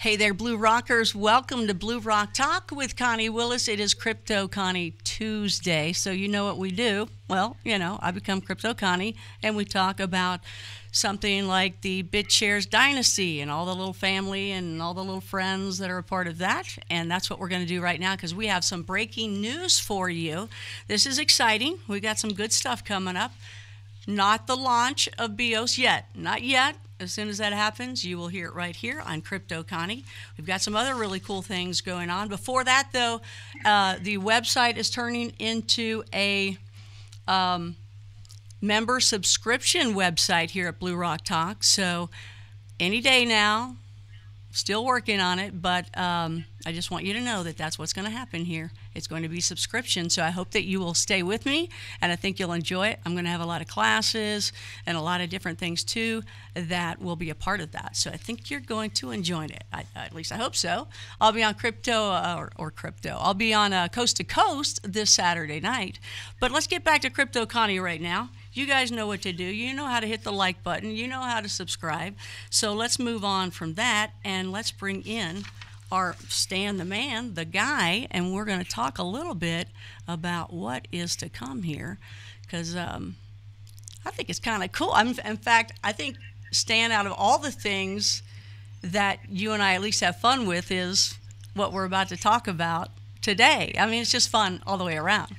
Hey there, Blue Rockers. Welcome to Blue Rock Talk with Connie Willis. It is Crypto Connie Tuesday, so you know what we do. Well, you know, I become Crypto Connie, and we talk about something like the BitShares Dynasty and all the little family and all the little friends that are a part of that. And that's what we're going to do right now because we have some breaking news for you. This is exciting. We got some good stuff coming up. Not the launch of BEOS yet. Not yet. As soon as that happens, you will hear it right here on Crypto Connie. We've got some other really cool things going on. Before that, though, the website is turning into a member subscription website here at Blue Rock Talk. So any day now, still working on it, but I just want you to know that that's what's going to happen here. It's going to be subscription, so I hope that you will stay with me, and I think you'll enjoy it. I'm going to have a lot of classes and a lot of different things, too, that will be a part of that. So I think you're going to enjoy it. At least I hope so. I'll be on Crypto. I'll be on Coast to Coast this Saturday night. But let's get back to Crypto Connie right now. You guys know what to do. You know how to hit the like button. You know how to subscribe. So let's move on from that, and let's bring in our Stan the man, the guy, and we're going to talk a little bit about what is to come here, because I think it's kind of cool. In fact, I think, Stan, out of all the things that you and I at least have fun with is what we're about to talk about today. I mean, it's just fun all the way around.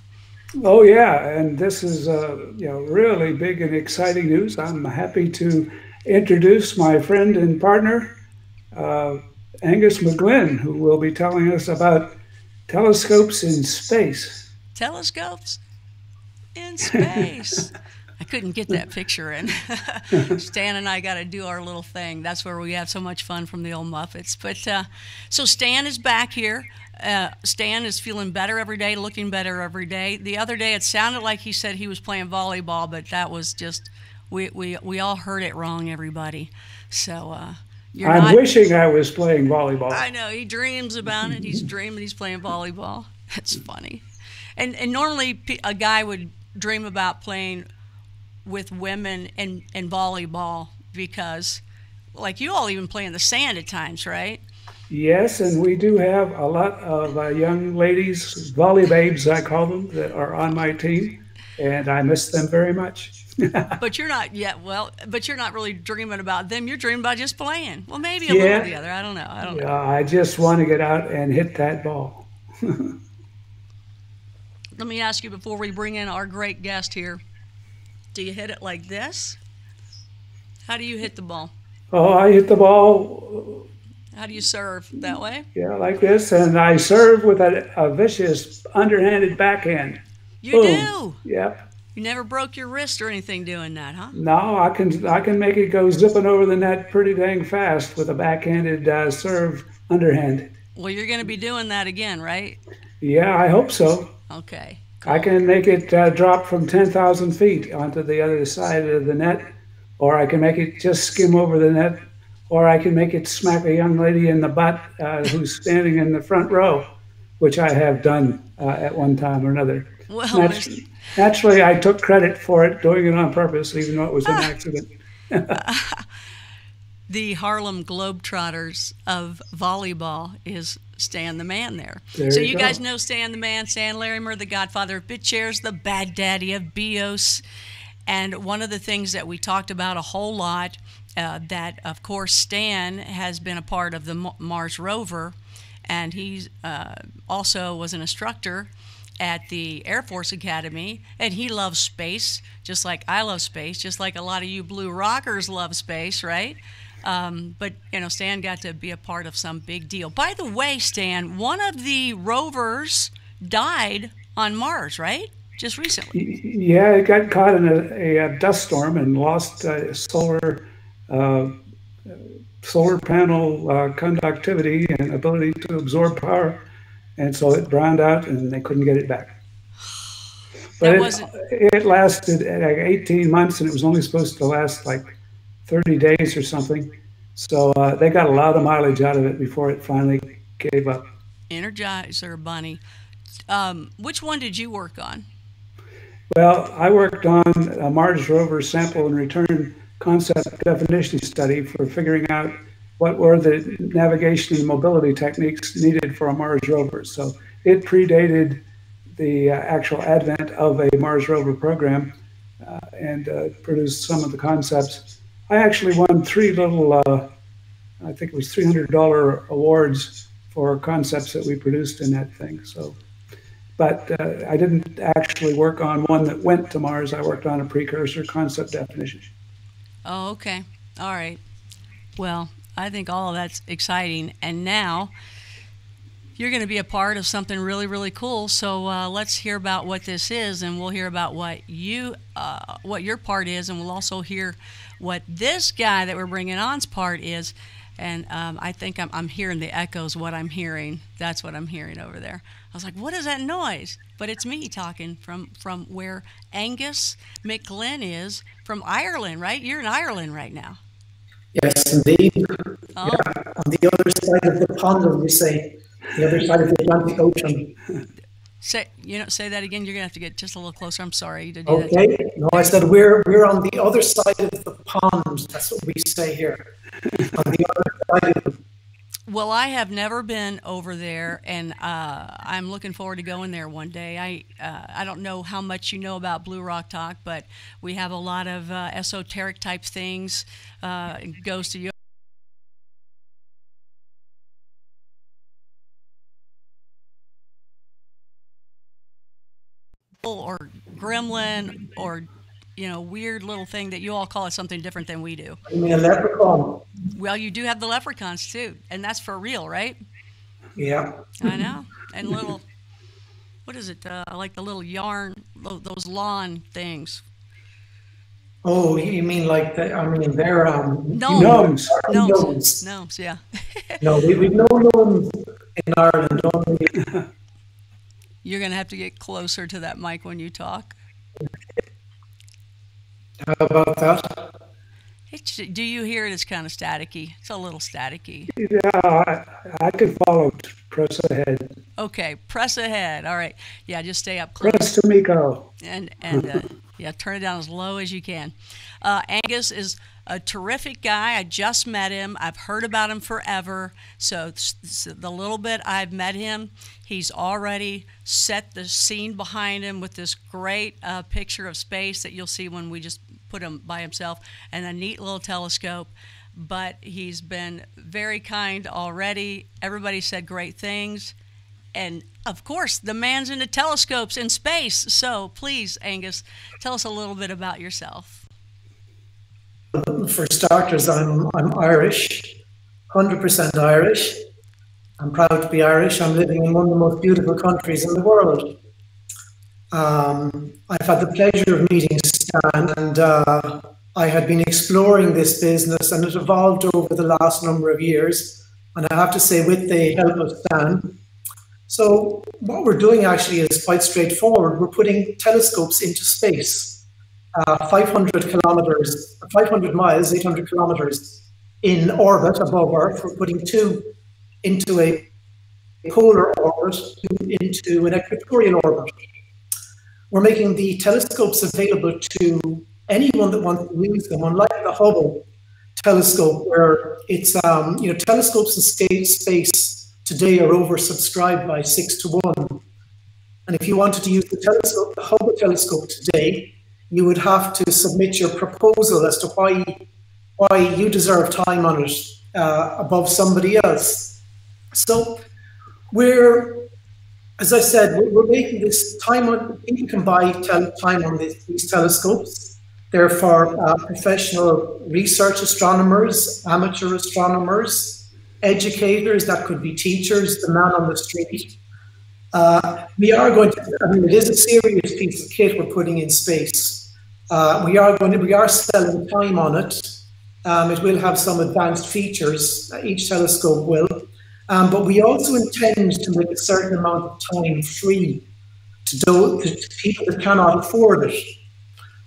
Oh, yeah, and this is really big and exciting news. I'm happy to introduce my friend and partner, Angus McGlynn, who will be telling us about telescopes in space. Telescopes in space. I couldn't get that picture in. Stan and I got to do our little thing. That's where we have so much fun from the old Muppets. But so Stan is back here. Stan is feeling better every day, looking better every day. The other day, it sounded like he said he was playing volleyball, but that was just, we all heard it wrong, everybody. So I'm wishing I was playing volleyball. I know, he dreams about it. He's dreaming he's playing volleyball. That's funny. And normally a guy would dream about playing with women and volleyball because, like, you all even play in the sand at times, right? Yes, and we do have a lot of young ladies, volley babes, I call them, that are on my team, and I miss them very much. But you're not yet. But you're not really dreaming about them. You're dreaming about just playing. Well, maybe a little of the other. I don't know. I just want to get out and hit that ball. Let me ask you before we bring in our great guest here. Do you hit it like this? How do you hit the ball? Oh, I hit the ball. How do you serve? That way? Yeah, like this, and I serve with a vicious underhanded backhand. You Boom. do? Yep. You never broke your wrist or anything doing that, huh? No, I can make it go zipping over the net pretty dang fast with a backhanded serve underhand. Well, you're going to be doing that again, right? Yeah, I hope so. Okay. I can make it drop from 10,000 feet onto the other side of the net, or I can make it just skim over the net, or I can make it smack a young lady in the butt who's standing in the front row, which I have done at one time or another. Well, Naturally, I took credit for it, doing it on purpose, even though it was an accident. The Harlem Globetrotters of volleyball is Stan the Man there. There So you you go. guys know Stan the Man, Stan Larimer, the godfather of BitShares, the bad daddy of BEOS. And one of the things that we talked about a whole lot, that of course Stan has been a part of the Mars rover, and he also was an instructor at the Air Force Academy, and he loves space, just like I love space, just like a lot of you blue rockers love space, right? But, you know, Stan got to be a part of some big deal. By the way, Stan, one of the rovers died on Mars, right? Just recently. Yeah, it got caught in a dust storm and lost solar panel conductivity and ability to absorb power. And so it browned out and they couldn't get it back. But it lasted like 18 months, and it was only supposed to last like 30 days or something. So they got a lot of mileage out of it before it finally gave up. Energizer Bunny. Which one did you work on? Well, I worked on a Mars rover sample and return concept definition study for figuring out what were the navigation and mobility techniques needed for a Mars rover. So it predated the actual advent of a Mars rover program and produced some of the concepts. I actually won 3 little, I think it was $300 awards for concepts that we produced in that thing. So, but I didn't actually work on one that went to Mars. I worked on a precursor concept definition. Oh, okay. All right. Well, I think all of that's exciting. And now you're going to be a part of something really, really cool. So let's hear about what this is, and we'll hear about what your part is, and we'll also hear what this guy that we're bringing on's part is. And I think I'm hearing the echoes. What I'm hearing, that's what I'm hearing over there. I was like, what is that noise? But it's me talking from where Angus McGlynn is, from Ireland, right? You're in Ireland right now. Yes, indeed. Oh. Yeah, on the other side of the pond, as we say, the other side of the Atlantic Ocean. Say that again. You're gonna have to get just a little closer. I'm sorry to do that. Okay. No, I said we're on the other side of the pond. That's what we say here. On the other side of the... Well, I have never been over there, and I'm looking forward to going there one day. I don't know how much you know about Blue Rock Talk, but we have a lot of esoteric type things. It goes to you. Or gremlin, or weird little thing that you all call it something different than we do. I mean, a leprechaun. Well, you do have the leprechauns too, and that's for real, right? Yeah. I know. And little, what is it? Like the little yarn, those lawn things. Oh, you mean like they're Gnomes. Gnomes, yeah. No, we've no gnomes in Ireland, don't we? You're going to have to get closer to that mic when you talk. How about that? Do you hear it? It's kind of staticky. It's a little staticky. Yeah, I can follow. Press ahead. Okay, press ahead. All right. Yeah, just stay up close. Press to Miko. And yeah, turn it down as low as you can. Angus is a terrific guy. I just met him. I've heard about him forever. So the little bit I've met him, he's already set the scene behind him with this great picture of space that you'll see when we just put him by himself, and a neat little telescope. But he's been very kind already. Everybody said great things. And of course, the man's into telescopes in space. So please, Angus, tell us a little bit about yourself. For starters, I'm Irish, 100% Irish. I'm proud to be Irish. I'm living in one of the most beautiful countries in the world. I've had the pleasure of meeting Stan, and I had been exploring this business, and it evolved over the last number of years. And I have to say, with the help of Stan, So what we're doing actually is quite straightforward. We're putting telescopes into space, 500 kilometers, 500 miles, 800 kilometers in orbit above Earth. We're putting two into a polar orbit, into an equatorial orbit. We're making the telescopes available to anyone that wants to use them, unlike the Hubble telescope, where it's, telescopes in space today are oversubscribed by 6 to 1. And if you wanted to use the Hubble telescope today, you would have to submit your proposal as to why you deserve time on it above somebody else. So as I said, we're making this time on, people can buy time on these telescopes. They're for professional research astronomers, amateur astronomers, educators, that could be teachers, the man on the street. We are going to, it is a serious piece of kit we're putting in space. We are selling time on it. It will have some advanced features, each telescope will. But we also intend to make a certain amount of time free to people that cannot afford it.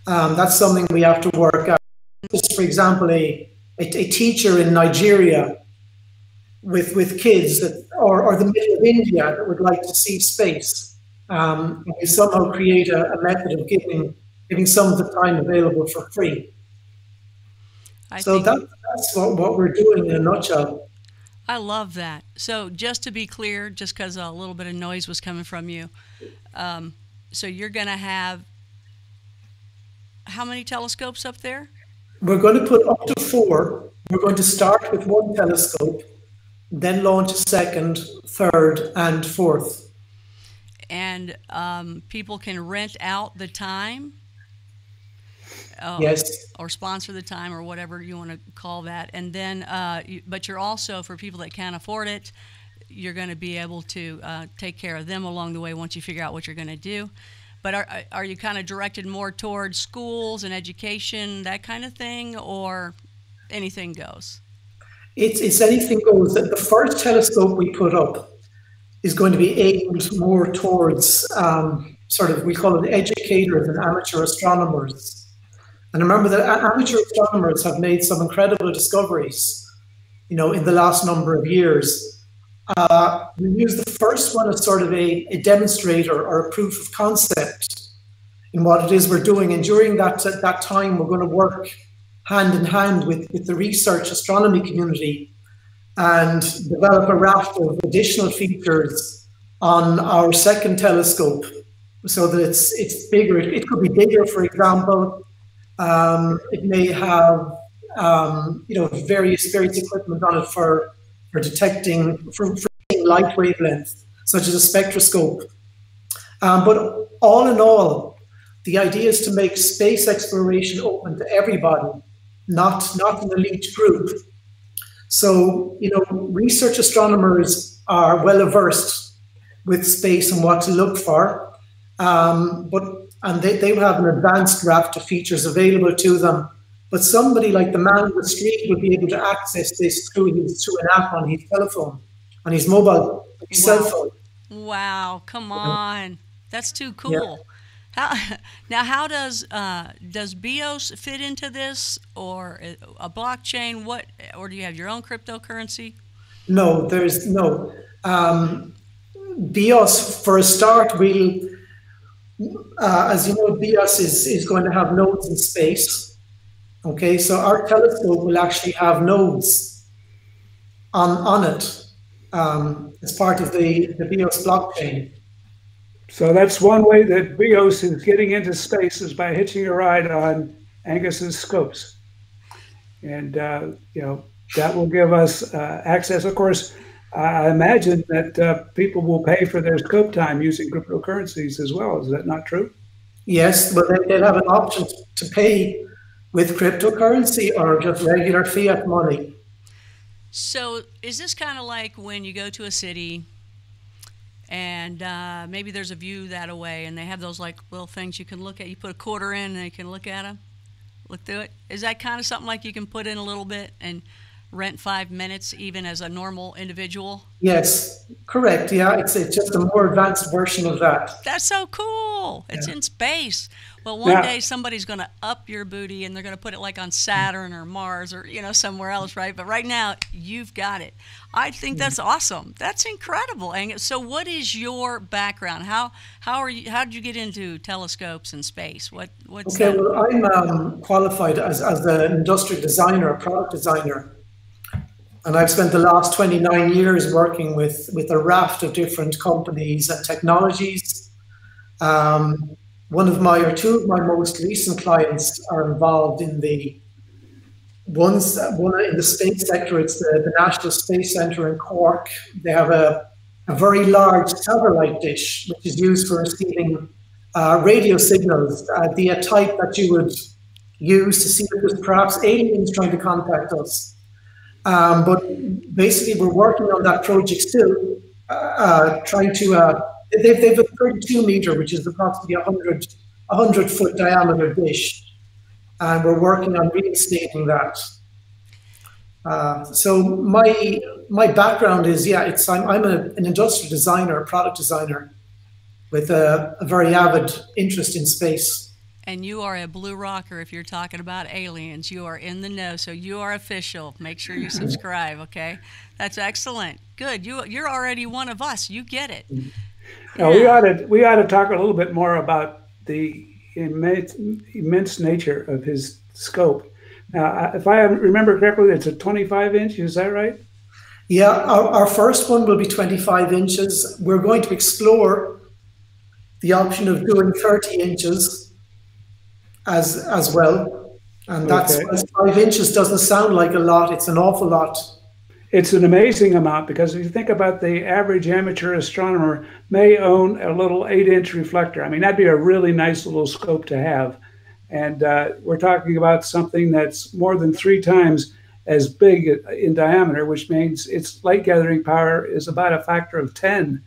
That's something we have to work out. Just for example, a teacher in Nigeria with kids or the middle of India that would like to see space. We somehow create a method of giving some of the time available for free. That's what we're doing in a nutshell. I love that. So just to be clear, just because a little bit of noise was coming from you, so you're going to have how many telescopes up there? We're going to put up to 4. We're going to start with 1 telescope, then launch a second, third, and fourth. And people can rent out the time? Yes. Or sponsor the time, or whatever you want to call that. And then, but you're also, for people that can't afford it, you're going to be able to take care of them along the way once you figure out what you're going to do. But are you kind of directed more towards schools and education, that kind of thing, or anything goes? It's anything goes. The first telescope we put up is going to be aimed more towards we call it educators and amateur astronomers. And remember that amateur astronomers have made some incredible discoveries, in the last number of years. We use the first one as sort of a demonstrator or a proof of concept in what it is we're doing. And during that time, we're going to work hand in hand with the research astronomy community and develop a raft of additional features on our second telescope so that it's bigger. It could be bigger, for example. It may have, various equipment on it for detecting light wavelength, such as a spectroscope. But all in all, the idea is to make space exploration open to everybody, not an elite group. So, research astronomers are well versed with space and what to look for, and they have an advanced raft of features available to them. But somebody like the man on the street will be able to access this through an app on his telephone, on his mobile, cell phone. Wow, come on. That's too cool. Yeah. How does BEOS fit into this, or a blockchain? Or do you have your own cryptocurrency? No, there's no. BEOS, for a start, as you know, BEOS is going to have nodes in space. Okay, so our telescope will actually have nodes on it as part of the BEOS blockchain. So that's one way that BEOS is getting into space, is by hitching a ride on Angus's scopes. And, that will give us access. Of course, I imagine that people will pay for their scope time using cryptocurrencies as well. Is that not true? Yes, but they'll have an option to pay with cryptocurrency or just regular fiat money. So is this kind of like when you go to a city and maybe there's a view that away and they have those like little things you can look at? You put a quarter in and you can look at them, look through it. Is that kind of something like you can put in a little bit and rent 5 minutes even as a normal individual? Yes, correct. Yeah, it's just a more advanced version of that. That's so cool. It's in space. Well, one Now, day somebody's going to up your booty and they're going to put it like on Saturn or Mars or, somewhere else, right? But right now, you've got it. I think that's awesome. That's incredible, Angus. So what is your background? How did you get into telescopes and space? What's Okay, that? well, I'm qualified as an industrial designer, a product designer. And I've spent the last 29 years working with a raft of different companies and technologies. Two of my most recent clients are involved in one in the space sector. It's the National Space Centre in Cork. They have a very large satellite dish, which is used for receiving radio signals, the type that you would use to see if there's perhaps aliens trying to contact us. But basically, we're working on that project still, trying to. They've a 32 meter, which is approximately 100 foot diameter dish, and we're working on reinstating that. So my background is I'm an industrial designer, a product designer, with a very avid interest in space. And you are a blue rocker if you're talking about aliens. You are in the know, so you are official. Make sure you subscribe, okay? That's excellent. Good. You're already one of us. You get it. Now, we ought to talk a little bit more about the immense nature of his scope. Now, if I remember correctly, it's a 25 inch. Is that right? Yeah, our first one will be 25 inches. We're going to explore the option of doing 30 inches. As well, and that's 5 inches doesn't sound like a lot. It's an awful lot. It's an amazing amount, because if you think about the average amateur astronomer may own a little 8-inch reflector. I mean, that'd be a really nice little scope to have. And we're talking about something that's more than 3 times as big in diameter, which means its light gathering power is about a factor of 10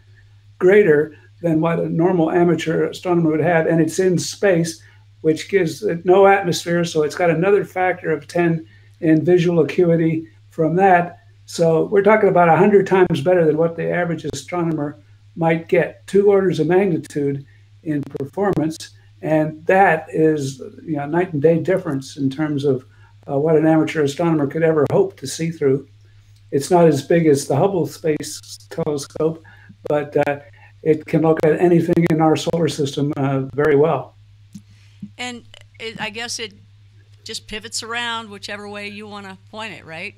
greater than what a normal amateur astronomer would have. And it's in space, which gives it no atmosphere, so it's got another factor of 10 in visual acuity from that. So we're talking about 100 times better than what the average astronomer might get, 2 orders of magnitude in performance, and that is night and day difference in terms of what an amateur astronomer could ever hope to see through. It's not as big as the Hubble Space Telescope, but it can look at anything in our solar system very well. And I guess it just pivots around whichever way you want to point it, right?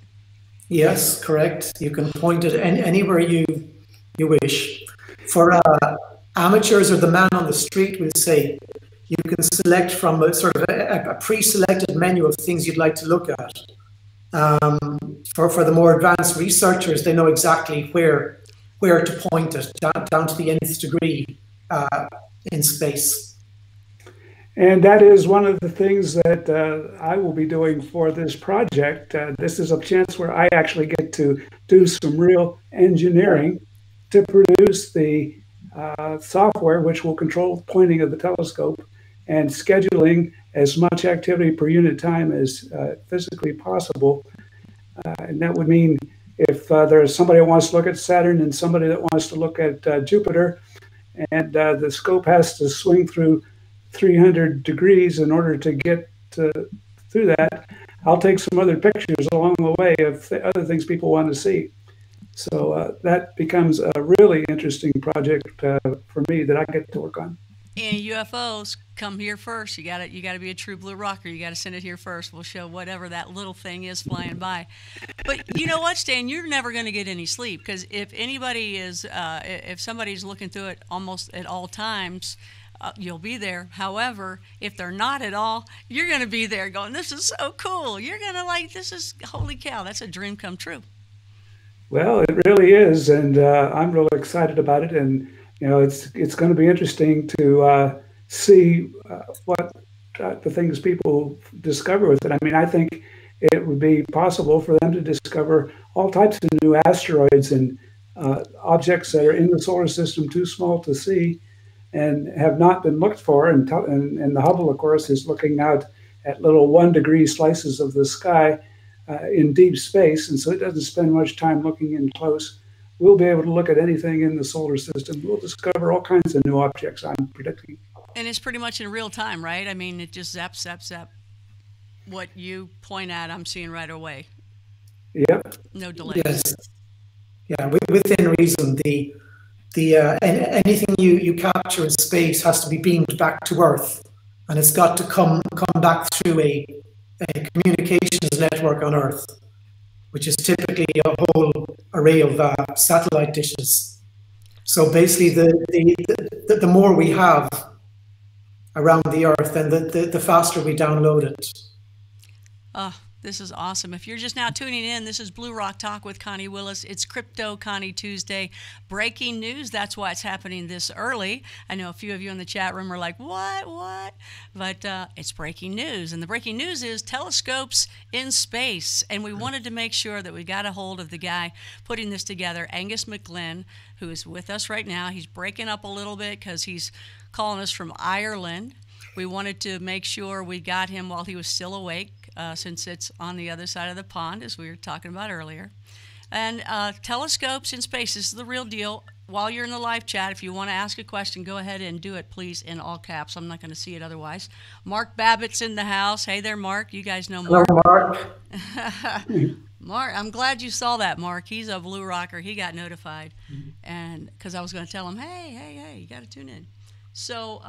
Yes, correct. You can point it anywhere you wish. For amateurs or the man on the street, we'll say, you can select from a sort of a pre-selected menu of things you'd like to look at. For the more advanced researchers, they know exactly where to point it, down to the nth degree in space. And that is one of the things that I will be doing for this project. This is a chance where I actually get to do some real engineering to produce the software which will control the pointing of the telescope and scheduling as much activity per unit time as physically possible. And that would mean if there's somebody that wants to look at Saturn and somebody that wants to look at Jupiter, and the scope has to swing through 300 degrees in order to get through that, I'll take some other pictures along the way of the other things people want to see. So that becomes a really interesting project for me that I get to work on. And UFOs come here first. You got to be a true blue rocker. You got to send it here first. We'll show whatever that little thing is flying by. But you know what, Stan? You're never going to get any sleep, because if anybody is, if somebody's looking through it almost at all times, you'll be there. However, if they're not at all, you're going to be there going, this is so cool. You're going to this is, holy cow, that's a dream come true. Well, it really is. And I'm really excited about it. And, it's going to be interesting to see what the things people discover with it. I mean, I think it would be possible for them to discover all types of new asteroids and objects that are in the solar system too small to see and have not been looked for. And the Hubble, of course, is looking out at little 1-degree slices of the sky. in deep space, and so it doesn't spend much time looking in close. We'll be able to look at anything in the solar system. We'll discover all kinds of new objects, I'm predicting. And it's pretty much in real time, right? I mean, it just zap, zap, zap. What you point at, I'm seeing right away. Yep. No delay. Yes. Yeah, within reason, anything you capture in space has to be beamed back to Earth, and it's got to come back through a communications network on Earth, which is typically a whole array of satellite dishes. So basically, the more we have around the Earth, then the faster we download it. This is awesome. If you're just now tuning in, this is Blue Rock Talk with Connie Willis. It's Crypto Connie Tuesday. Breaking news, that's why it's happening this early. I know a few of you in the chat room are like, what? But it's breaking news. And the breaking news is telescopes in space. And we wanted to make sure that we got a hold of the guy putting this together, Angus McGlynn, who is with us right now. He's breaking up a little bit because he's calling us from Ireland. We wanted to make sure we got him while he was still awake, since it's on the other side of the pond, as we were talking about earlier. And telescopes in space, this is the real deal. While you're in the live chat, if you want to ask a question, go ahead and do it, please, in all caps. I'm not going to see it otherwise. Mark Babbitt's in the house. Hey there, Mark. You guys know Mark. Hello, Mark. Mark, I'm glad you saw that, Mark. He's a Blue Rocker. He got notified, and because I was going to tell him, hey, you got to tune in. So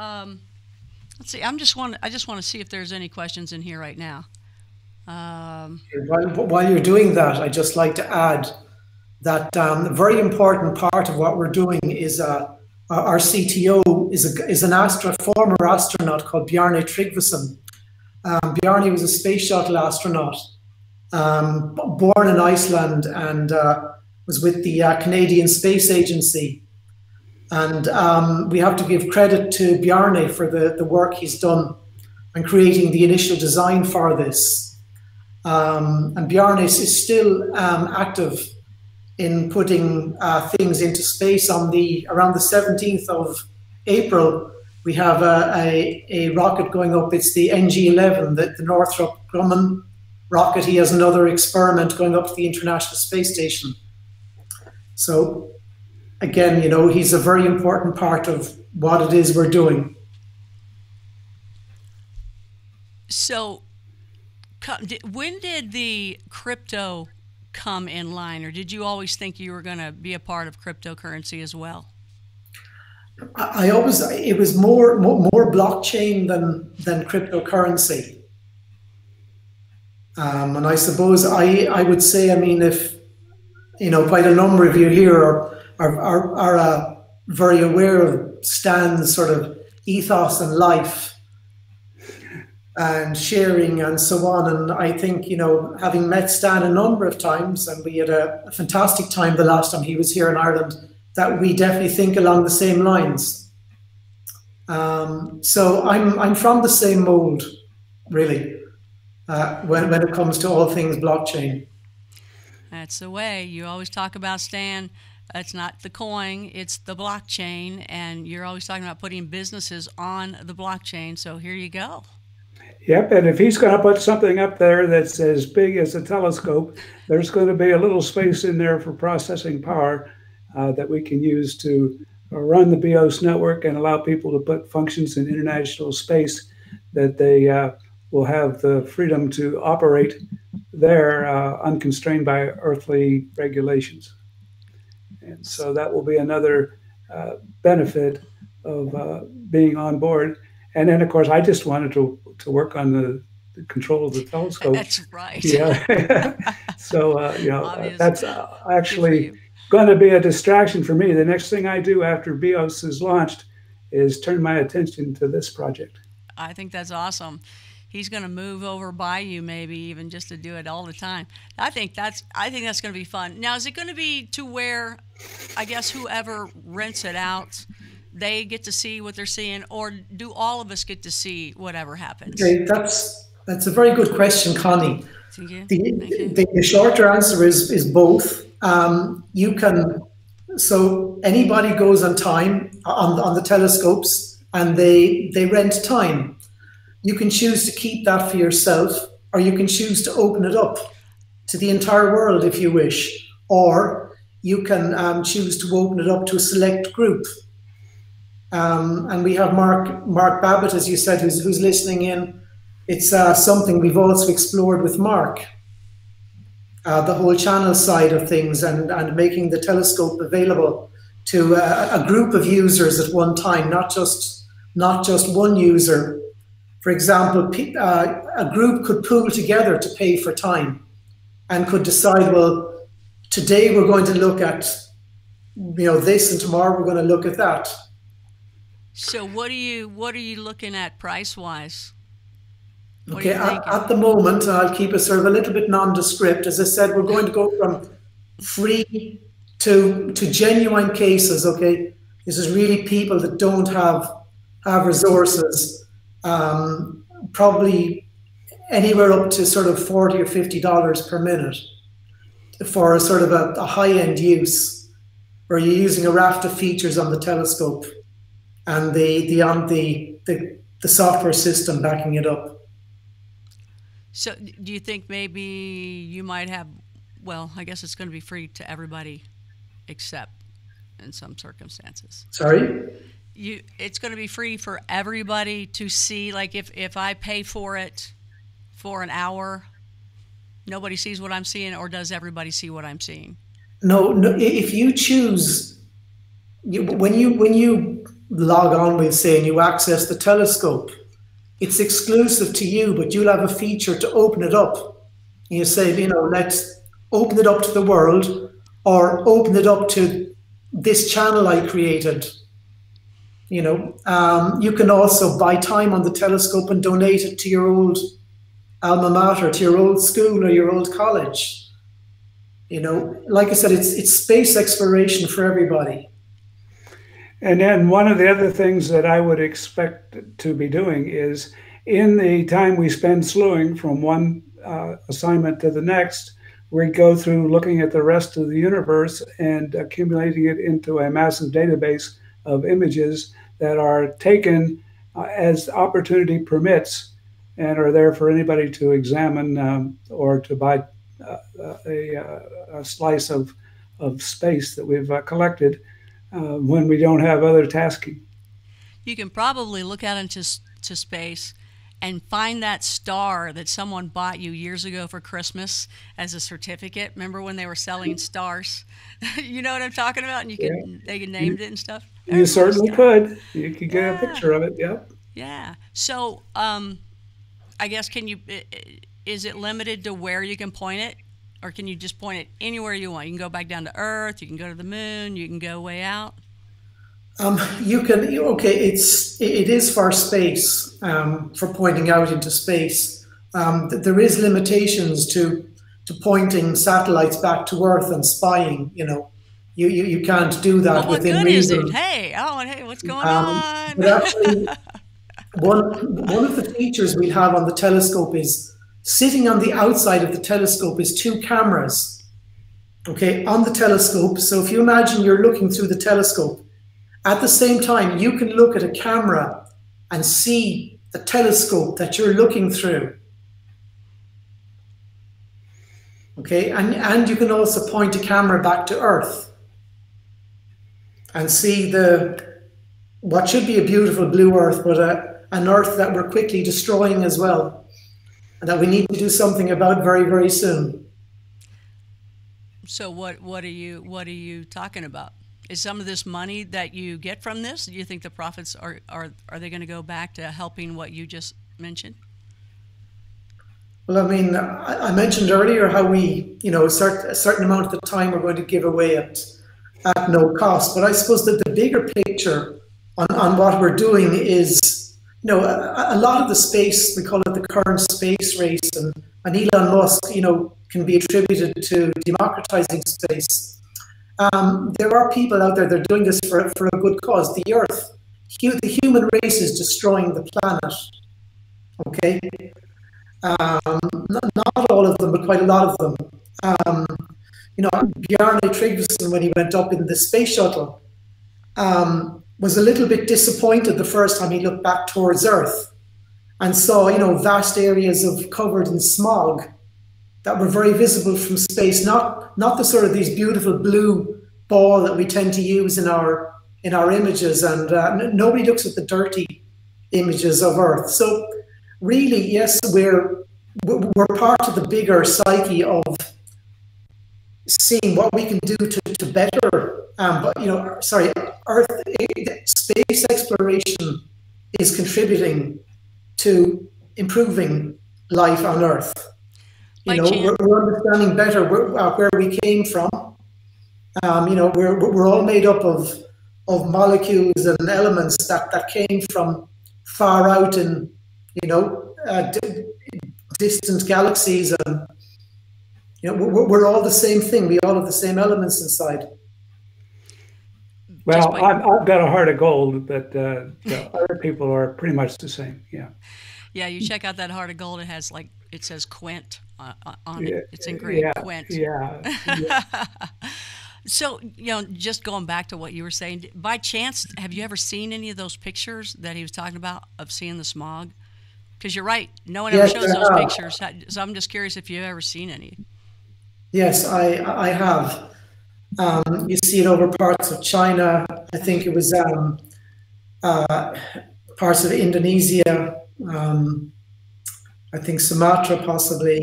let's see. I just want to see if there's any questions in here right now. While you're doing that, I'd just like to add that a very important part of what we're doing is our CTO is an former astronaut called Bjarne Tryggvason. Bjarne was a space shuttle astronaut, born in Iceland, and was with the Canadian Space Agency. And we have to give credit to Bjarne for the work he's done and creating the initial design for this. And Bjarne is still active in putting things into space. Around the 17th of April, we have a rocket going up. It's the NG-11, the Northrop Grumman rocket. He has another experiment going up to the International Space Station. So again, he's a very important part of what it is we're doing. So when did the crypto come in line, or did you always think you were going to be a part of cryptocurrency as well? It was more blockchain than cryptocurrency. And I suppose I would say, if, quite a number of you here are very aware of Stan's sort of ethos and life and sharing and so on. And I think, having met Stan a number of times, and we had a fantastic time the last time he was here in Ireland, that we definitely think along the same lines. So I'm from the same mold, really, when it comes to all things blockchain. That's the way. You always talk about, Stan, it's not the coin, it's the blockchain, and you're always talking about putting businesses on the blockchain, so here you go. Yep, and if he's going to put something up there that's as big as a telescope, there's going to be a little space in there for processing power that we can use to run the BEOS network and allow people to put functions in international space that they will have the freedom to operate there unconstrained by earthly regulations. And so that will be another benefit of being on board. And then, of course, I just wanted to work on the control of the telescope. That's right. Yeah. So, that's actually going to be a distraction for me. The next thing I do after BEOS is launched is turn my attention to this project. I think that's awesome. He's going to move over by you, maybe even just to do it all the time. I think that's going to be fun. Now, is it going to be to where, I guess, whoever rents it out, they get to see what they're seeing, or do all of us get to see whatever happens? Okay, that's a very good question, Connie. Thank you. The shorter answer is both. So anybody goes on time on the telescopes, and they rent time. You can choose to keep that for yourself, or you can choose to open it up to the entire world if you wish, or you can choose to open it up to a select group. And we have Mark Babbitt, as you said, who's listening in. It's something we've also explored with Mark, the whole channel side of things, and making the telescope available to a group of users at one time, not just one user. For example, a group could pool together to pay for time and could decide, well, today we're going to look at, this, and tomorrow we're going to look at that. So what are you looking at price-wise? Okay, at the moment, I'll keep it sort of a little bit nondescript. As I said, we're going to go from free to genuine cases, okay? This is really people that don't have resources, probably anywhere up to sort of $40 or $50 per minute for a sort of a high-end use, where you're using a raft of features on the telescope and the software system backing it up. So do you think maybe you might have, well, I guess it's going to be free to everybody except in some circumstances. Sorry? It's going to be free for everybody to see, like if I pay for it for an hour, nobody sees what I'm seeing, or does everybody see what I'm seeing? No, if you choose, when you log on, we'll say, and you access the telescope, it's exclusive to you, but you'll have a feature to open it up. You say, let's open it up to the world, or open it up to this channel I created. You can also buy time on the telescope and donate it to your old alma mater, to your old school or your old college. Like I said, it's space exploration for everybody. And then one of the other things that I would expect to be doing is, in the time we spend slewing from one assignment to the next, we go through looking at the rest of the universe and accumulating it into a massive database of images that are taken as opportunity permits and are there for anybody to examine or to buy a slice of space that we've collected when we don't have other tasking. You can probably look out into space and find that star that someone bought you years ago for Christmas as a certificate. Remember when they were selling stars? You know what I'm talking about? And they named it and stuff. You certainly could. You could get a picture of it. Yep. Yeah. So I guess is it limited to where you can point it? Or can you just point it anywhere you want? You can go back down to Earth, you can go to the moon, you can go way out? You can, it is for space, for pointing out into space. There is limitations to pointing satellites back to Earth and spying, You can't do that within reason. What good is it? Hey, what's going on? But actually, one of the features we have on the telescope is, sitting on the outside of the telescope is two cameras, on the telescope. So if you imagine you're looking through the telescope, at the same time, you can look at a camera and see the telescope that you're looking through. And you can also point a camera back to Earth and see what should be a beautiful blue Earth, but an Earth that we're quickly destroying as well, and that we need to do something about very, very soon. So what are you talking about? Is some of this money that you get from this, do you think the profits are they going to go back to helping what you just mentioned? Well, I mean, I mentioned earlier how we, a certain amount of the time we're going to give away at no cost. But I suppose that the bigger picture on what we're doing is, a lot of the space, we call it the current space race, and Elon Musk, can be attributed to democratizing space. There are people out there that are doing this for a good cause. The Earth, the human race is destroying the planet. Not all of them, but quite a lot of them. Bjarne Tryggvason, when he went up in the space shuttle, was a little bit disappointed the first time he looked back towards Earth and saw, vast areas covered in smog. that were very visible from space, not the sort of these beautiful blue ball that we tend to use in our images, and nobody looks at the dirty images of Earth. So really, yes, we're part of the bigger psyche of seeing what we can do to better, but Earth, space exploration is contributing to improving life on Earth. We're understanding better where we came from. We're all made up of molecules and elements that came from far out in distant galaxies, and we're all the same thing. We all have the same elements inside. Well, I've got a heart of gold, but other people are pretty much the same. Yeah. Yeah, you check out that heart of gold. It has it says Quint on it. It's engraved Quint. Yeah. So, just going back to what you were saying, by chance, have you ever seen any of those pictures that he was talking about of seeing the smog? Because you're right, no one ever shows those pictures. So I'm just curious if you've ever seen any. Yes, I have. You see it over parts of China. I think it was parts of Indonesia. I think Sumatra possibly.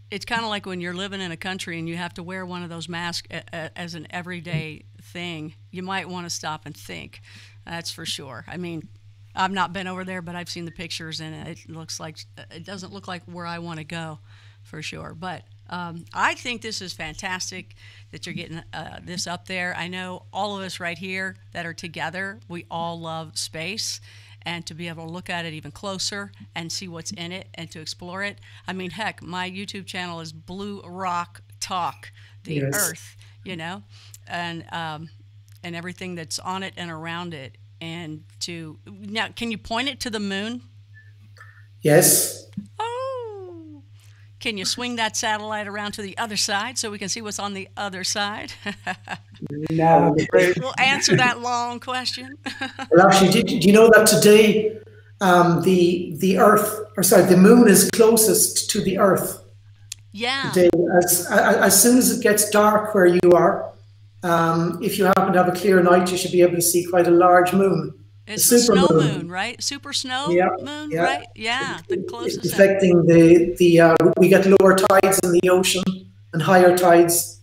It's kind of like when you're living in a country and you have to wear one of those masks as an everyday thing. You might want to stop and think. That's for sure. I mean, I've not been over there, but I've seen the pictures, and it doesn't look like where I want to go, for sure. But I think this is fantastic that you're getting this up there. I know all of us right here that are together, we all love space, and to be able to look at it even closer and see what's in it and to explore it. I mean, heck, my YouTube channel is Blue Rock Talk, the Earth, and everything that's on it and around it. And now, can you point it to the moon? Yes. Oh, can you swing that satellite around to the other side so we can see what's on the other side? No, we'll answer that long question. Well, actually, do you know that today the moon is closest to the Earth? Yeah. Today, as soon as it gets dark where you are, if you happen to have a clear night, you should be able to see quite a large moon. It's the snow moon, right? Super snow moon, right? Yeah, the closest. It's affecting we get lower tides in the ocean and higher tides.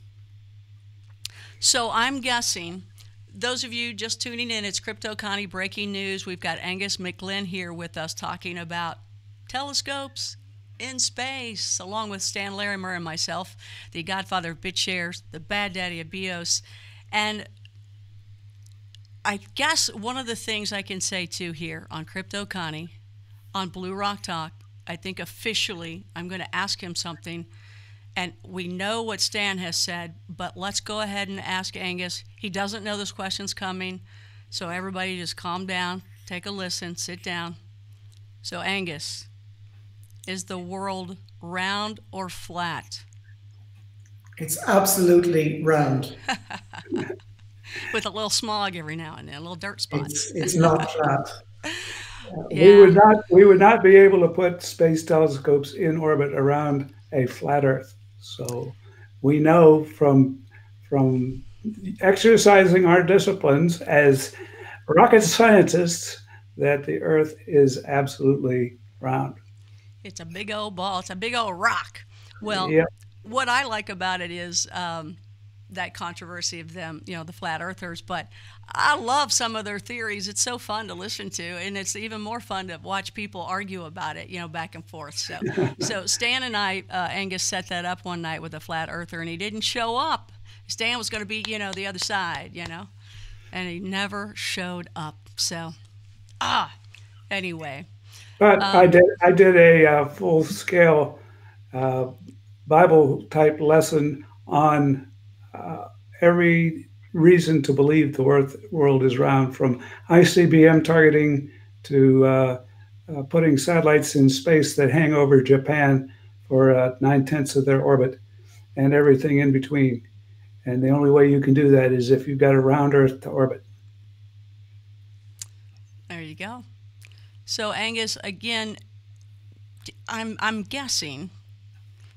So I'm guessing, those of you just tuning in, it's Crypto Connie Breaking News. We've got Angus McGlynn here with us talking about telescopes in space, along with Stan Larimer and myself, the godfather of BitShares, the bad daddy of BEOS. And I guess one of the things I can say too here on Crypto Connie, on Blue Rock Talk, I think officially I'm going to ask him something. And we know what Stan has said, but let's go ahead and ask Angus. He doesn't know this question's coming, so everybody just calm down, take a listen, sit down. So Angus, is the world round or flat? It's absolutely round. With a little smog every now and then, a little dirt spots. It's not flat. Yeah. We would not be able to put space telescopes in orbit around a flat Earth. So we know from exercising our disciplines as rocket scientists that the Earth is absolutely round. It's a big old ball. It's a big old rock. Well, what I like about it is that controversy of them, the flat earthers, but I love some of their theories. It's so fun to listen to, and it's even more fun to watch people argue about it, back and forth. So Stan and I, Angus set that up one night with a flat earther, and he didn't show up. Stan was going to be, the other side, and he never showed up. So, anyway. But I did a full-scale Bible-type lesson on every reason to believe the world is round, from ICBM targeting to putting satellites in space that hang over Japan for 9/10 of their orbit, and everything in between. And the only way you can do that is if you've got a round Earth to orbit. There you go. So Angus, again, I'm guessing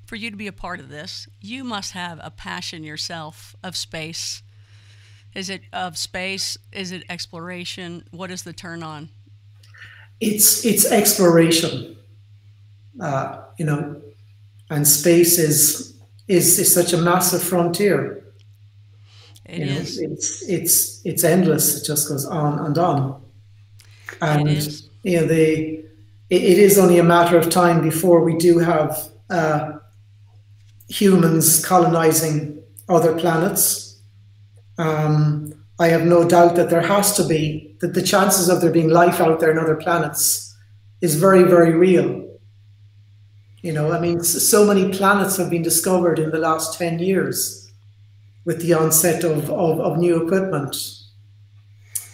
for you to be a part of this, you must have a passion yourself of space. Is it of space? Is it exploration? What is the turn on? It's exploration, you know, and space is such a massive frontier. It is. It's endless. It just goes on and on. And it is. You know, it is only a matter of time before we do have humans colonizing other planets. I have no doubt that there has to be, that the chances of there being life out there in other planets is very, very real. You know, I mean, so many planets have been discovered in the last 10 years with the onset of new equipment.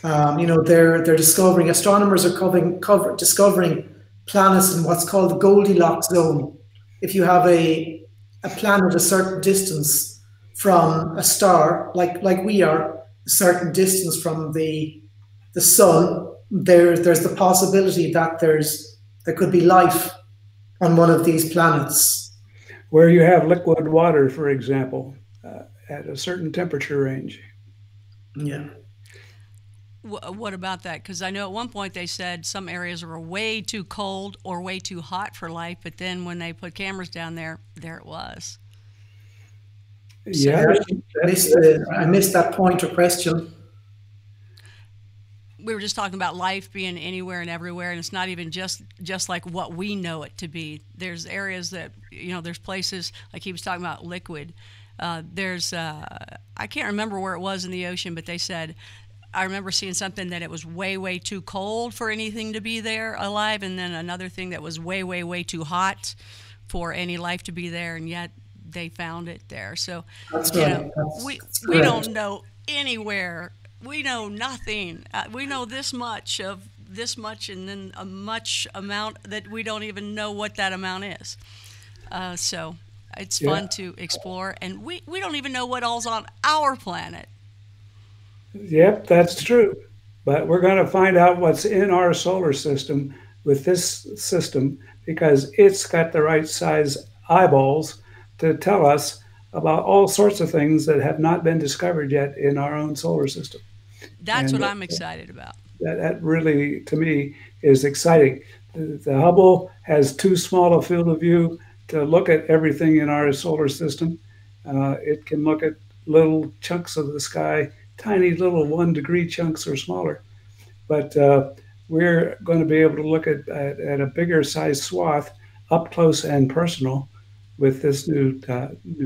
You know, they're discovering, astronomers are discovering planets in what's called the Goldilocks zone. If you have a planet a certain distance from a star, like we are, a certain distance from the sun, there's the possibility that there could be life on one of these planets. Where you have liquid water, for example, at a certain temperature range. Yeah. What about that? Because I know at one point they said some areas were way too cold or way too hot for life, but then when they put cameras down there it was. Yeah, I missed that point or question. We were just talking about life being anywhere and everywhere, and it's not even just like what we know it to be. There's areas that, you know, there's places, like he was talking about liquid. There's, I can't remember where it was in the ocean, but they said, I remember seeing something that it was way, way too cold for anything to be there alive, and then another thing that was way, way, way too hot for any life to be there, and yet they found it there. So, that's you right. know, we don't know anywhere. We know nothing. We know this much of this much, and then a much amount that we don't even know what that amount is. So it's fun to explore, and we don't even know what all's on our planet. Yep, that's true. But we're going to find out what's in our solar system with this system, because it's got the right size eyeballs to tell us about all sorts of things that have not been discovered yet in our own solar system. That's what I'm excited about. That really, to me, is exciting. The Hubble has too small a field of view to look at everything in our solar system. It can look at little chunks of the sky, tiny little 1 degree chunks or smaller. But we're going to be able to look at a bigger size swath, up close and personal, with this new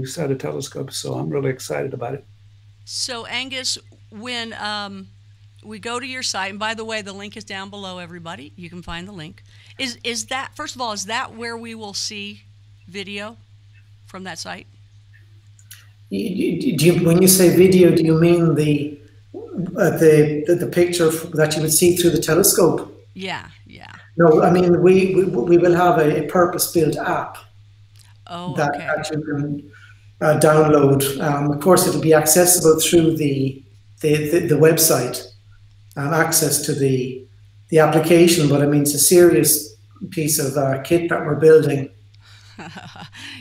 set of telescopes. So I'm really excited about it. So Angus, when we go to your site, and by the way, the link is down below, everybody. You can find the link. Is that, first of all, is that where we will see video from that site? When you say video, do you mean the picture that you would see through the telescope? Yeah, yeah. No, I mean, we will have a purpose-built app that you can download. Of course, it'll be accessible through the website, access to the application, but I mean, it's a serious piece of kit that we're building.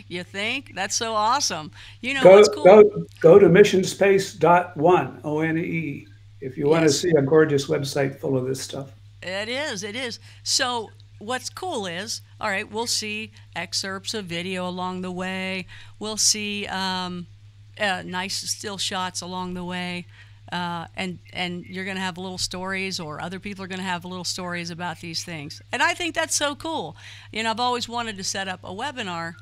You think? That's so awesome. You know what's cool? Go to missionspace.one, ONE, if you want to see a gorgeous website full of this stuff. It is, it is. So what's cool is, all right, we'll see excerpts of video along the way. We'll see nice still shots along the way. And you're going to have little stories, or other people are going to have little stories about these things. And I think that's so cool. You know, I've always wanted to set up a webcam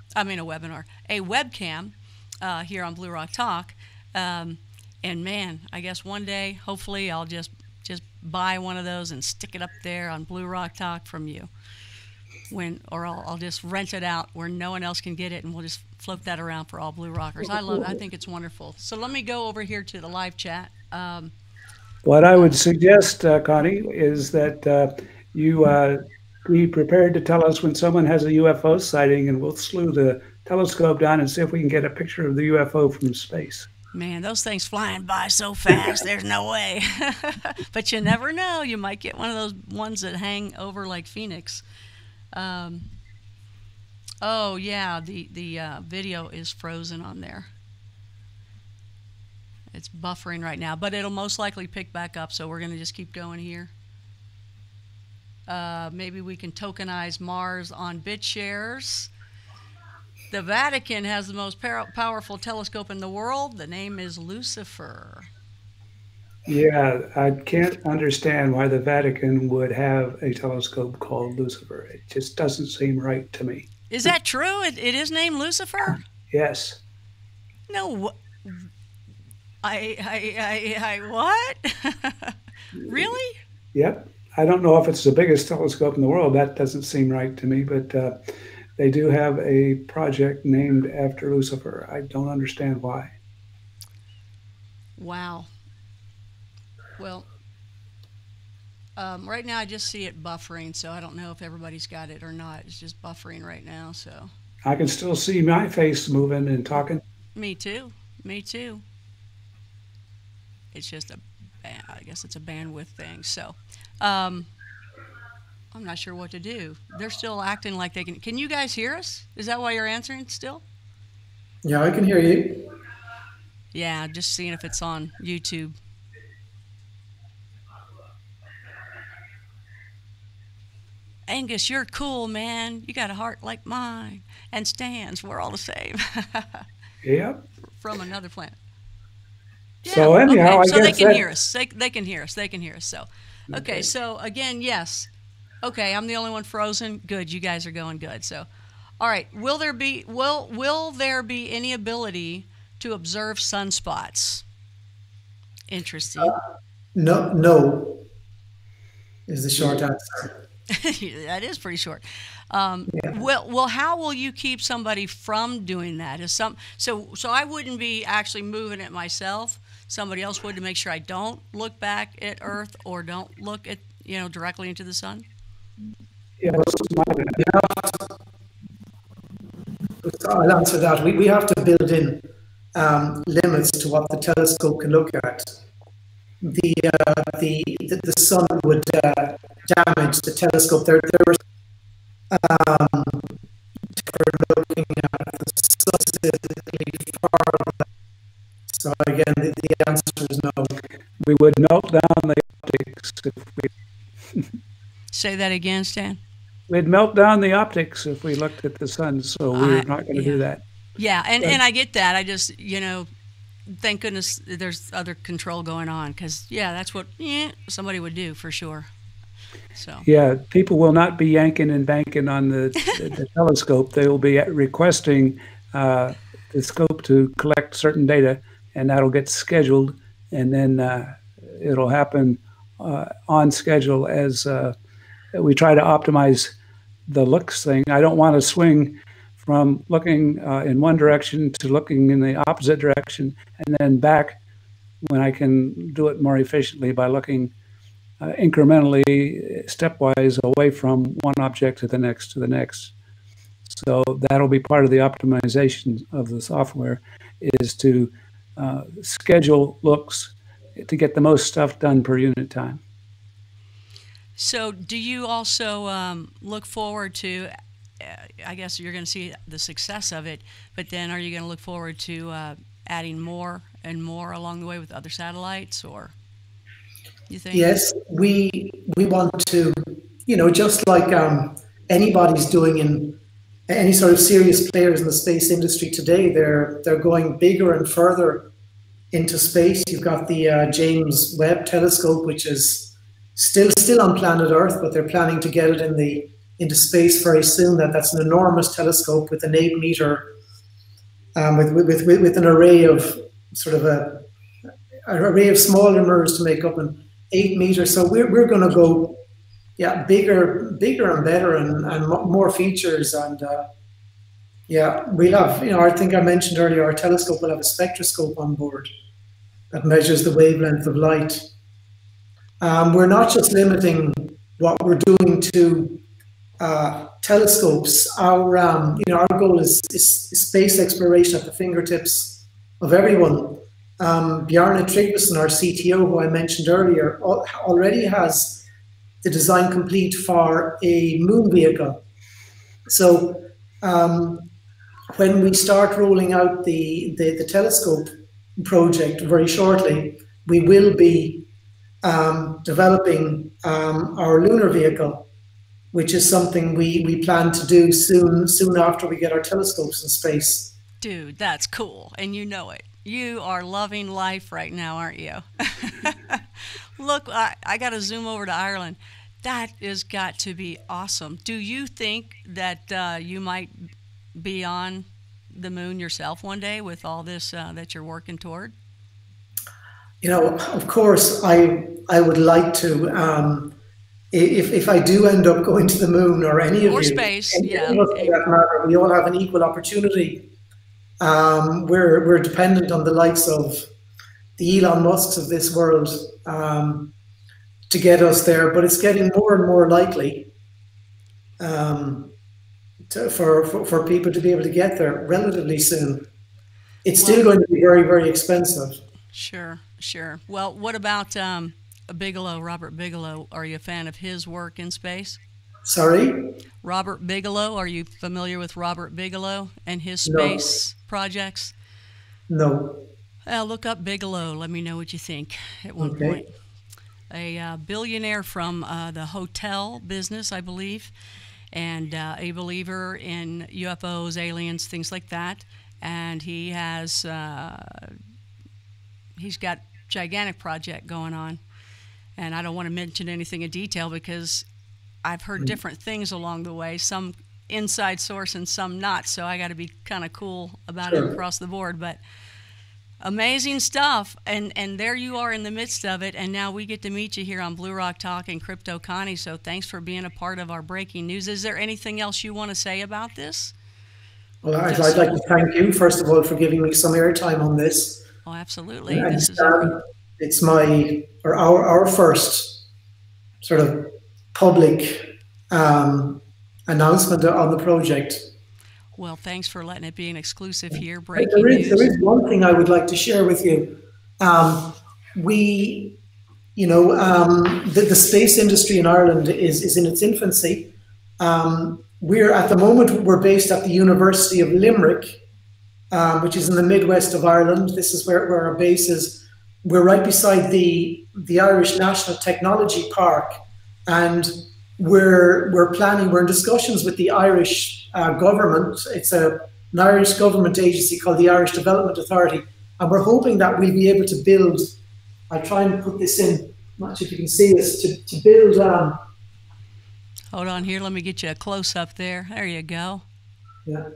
here on Blue Rock Talk. And man, I guess one day, hopefully, I'll just buy one of those and stick it up there on Blue Rock Talk from you. Or I'll just rent it out where no one else can get it, and we'll just float that around for all Blue Rockers. I love it. I think it's wonderful. So let me go over here to the live chat. What I would suggest, Connie, is that you be prepared to tell us when someone has a UFO sighting, and we'll slew the telescope down and see if we can get a picture of the UFO from space. Man, those things flying by so fast, there's no way. But you never know. You might get one of those ones that hang over like Phoenix. Oh yeah, the video is frozen on there. It's buffering right now, but it'll most likely pick back up. So we're gonna just keep going here. Maybe we can tokenize Mars on BitShares. The Vatican has the most powerful telescope in the world. The name is Lucifer. Yeah, I can't understand why the Vatican would have a telescope called Lucifer. It just doesn't seem right to me. Is that true? It is named Lucifer? Yes. No. I what? Really? Yep. I don't know if it's the biggest telescope in the world. That doesn't seem right to me, but they do have a project named after Lucifer. I don't understand why. Wow. Well, right now I just see it buffering, so I don't know if everybody's got it or not. It's just buffering right now, so. I can still see my face moving and talking. Me too. Me too. It's just I guess it's a bandwidth thing. So, I'm not sure what to do. They're still acting like they can. Can you guys hear us? Is that why you're answering still? Yeah, I can hear you. Yeah, just seeing if it's on YouTube. Angus, you're cool, man. You got a heart like mine. And Stan's, we're all the same. Yep. From another planet. Yeah, so anyhow, okay. So I they guess can that, hear us. They can hear us. They can hear us. So, okay. So again, yes. Okay, I'm the only one frozen. Good. You guys are going good. So, all right. Will there be any ability to observe sunspots? Interesting. No, is the short answer. That is pretty short. Yeah. Well, how will you keep somebody from doing that? So I wouldn't be actually moving it myself. Somebody else would, to make sure I don't look back at Earth or don't look at directly into the sun. Yeah, I'll answer that. We have to build in limits to what the telescope can look at. The sun would damage the telescope. There were looking at the sun specifically farther. So again, the answer is no. we would melt down the optics if we. Say that again, Stan. We'd melt down the optics if we looked at the sun, so we're not going to do that. Yeah, and I get that. I just, thank goodness there's other control going on, because, that's what somebody would do for sure. So. Yeah, people will not be yanking and banking on the telescope. They will be requesting the scope to collect certain data, and that'll get scheduled, and then it'll happen on schedule as we try to optimize the looks thing. I don't want to swing from looking in one direction to looking in the opposite direction and then back, when I can do it more efficiently by looking incrementally, stepwise, away from one object to the next. So that'll be part of the optimization of the software, is to schedule looks to get the most stuff done per unit time. So do you also look forward to, I guess you're going to see the success of it, but then are you going to look forward to adding more and more along the way with other satellites, or you think? Yes, we want to, just like anybody's doing in any sort of serious players in the space industry today, they're going bigger and further into space. You've got the James Webb Telescope, which is still on planet Earth, but they're planning to get it into space very soon. That's an enormous telescope with an 8 meter, with an array of sort of an array of smaller mirrors to make up an 8 meter. So we're going to go, bigger and better and more features. And we'll have, I think I mentioned earlier, our telescope will have a spectroscope on board that measures the wavelength of light. We're not just limiting what we're doing to telescopes. Our goal is space exploration at the fingertips of everyone. Bjarne Tryggvason, our CTO, who I mentioned earlier, already has the design complete for a moon vehicle. So when we start rolling out the telescope project very shortly, we will be developing our lunar vehicle, which is something we plan to do soon after we get our telescopes in space. Dude, that's cool, and you know it. You are loving life right now, aren't you? Look, I got to zoom over to Ireland. That has got to be awesome. Do you think that you might be on the moon yourself one day with all this that you're working toward? You know, of course, I would like to. If I do end up going to the moon, or any of you, space, yeah, for that matter, we all have an equal opportunity. We're dependent on the likes of the Elon Musks of this world to get us there, but it's getting more and more likely for people to be able to get there relatively soon. It's still going to be very, very expensive. Sure, sure. Well, what about Bigelow, Robert Bigelow? Are you a fan of his work in space? Sorry? Robert Bigelow, are you familiar with Robert Bigelow and his space projects? No. Look up Bigelow. Let me know what you think at one point. A billionaire from the hotel business, I believe, and a believer in UFOs, aliens, things like that. And he has he's got gigantic project going on. And I don't want to mention anything in detail because I've heard different things along the way, some inside source and some not, so I got to be kind of cool about it across the board. But amazing stuff, and there you are in the midst of it, and now we get to meet you here on Blue Rock Talk and Crypto Connie, so thanks for being a part of our breaking news. Is there anything else you want to say about this? Well, I'd like to thank you, first of all, for giving me some airtime on this. Oh, absolutely. And, this is it's our first sort of public announcement on the project. Well, thanks for letting it be an exclusive here. Breaking news. There is one thing I would like to share with you. The space industry in Ireland is in its infancy. At the moment, we're based at the University of Limerick, which is in the Midwest of Ireland. This is where our base is. We're right beside the Irish National Technology Park, and we're in discussions with the Irish government. It's an Irish government agency called the Irish Development Authority, and we're hoping that we'll be able to build. I'll try and put this in. I'm not sure if you can see this. To build. Hold on here. Let me get you a close up there. There you go. Yeah.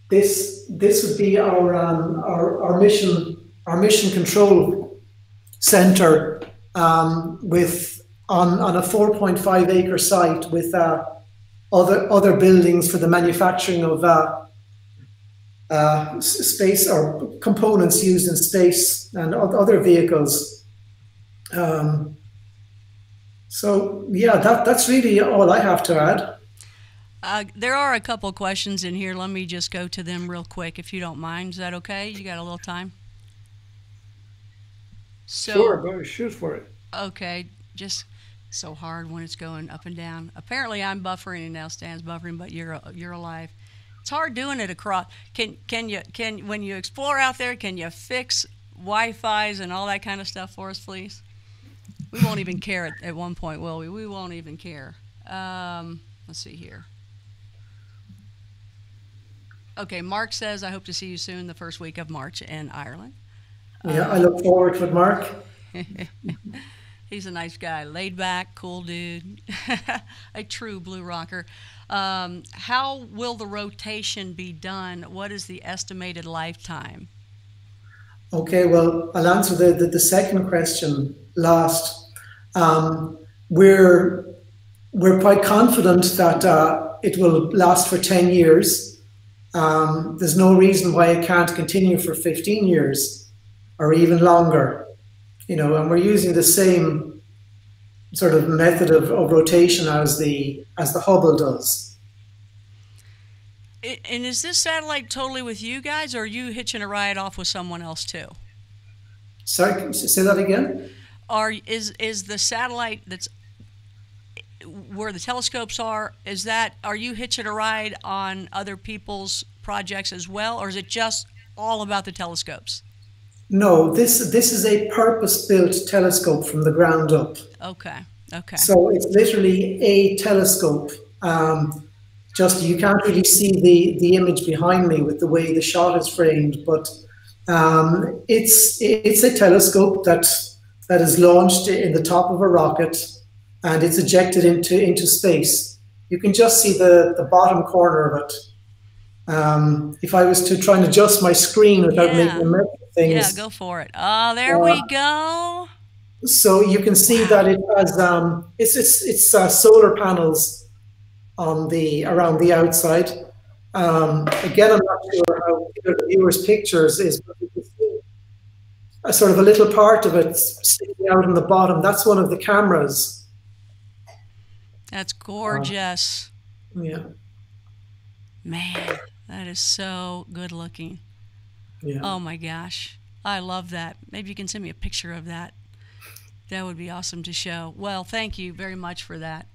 This would be our mission control center with on a 4.5 acre site with other buildings for the manufacturing of space or components used in space and other vehicles. So yeah, that's really all I have to add. There are a couple questions in here. Let me just go to them real quick, if you don't mind. Is that okay? You got a little time? So, sure, go shoot for it. Okay, just so hard when it's going up and down. Apparently, I'm buffering and now Stan's buffering, but you're alive. It's hard doing it across. Can when you explore out there, can you fix Wi-Fi's and all that kind of stuff for us, please? We won't even care at one point, will we? We won't even care. Let's see here. Okay, Mark says, I hope to see you soon the first week of March in Ireland. Yeah, I look forward to it, Mark. He's a nice guy, laid back, cool dude, a true blue rocker. How will the rotation be done? What is the estimated lifetime? Okay, well, I'll answer the second question last. We're quite confident that it will last for 10 years. There's no reason why it can't continue for 15 years or even longer, and we're using the same sort of method of rotation as the Hubble does. And is this satellite totally with you guys, or are you hitching a ride off with someone else too? Sorry, say that again? Is the satellite that's where the telescopes are, are you hitching a ride on other people's projects as well, or is it just all about the telescopes? No, this is a purpose-built telescope from the ground up. Okay. Okay. So it's literally a telescope. Just you can't really see the image behind me with the way the shot is framed, but it's a telescope that is launched in the top of a rocket, and it's ejected into space. You can just see the bottom corner of it. If I was to try and adjust my screen without making a mess of things. Yeah, go for it. Oh, there we go. So you can see that it has it's solar panels on around the outside. Again, I'm not sure how the viewer's pictures is, but you can see a sort of a little part of it sticking out on the bottom. That's one of the cameras. That's gorgeous. Yeah. Man, that is so good looking. Yeah. Oh my gosh. I love that. Maybe you can send me a picture of that. That would be awesome to show. Well, thank you very much for that.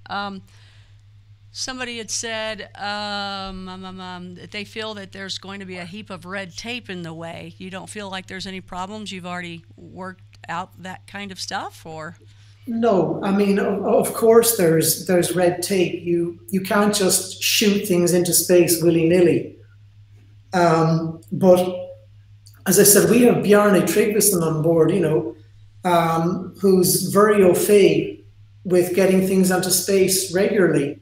Somebody had said that they feel that there's going to be a heap of red tape in the way. You don't feel like there's any problems? You've already worked out that kind of stuff, or? No, I mean, of course there's red tape. You can't just shoot things into space willy-nilly. But as I said, we have Bjarne Tryggvason on board, who's very au fait with getting things onto space regularly.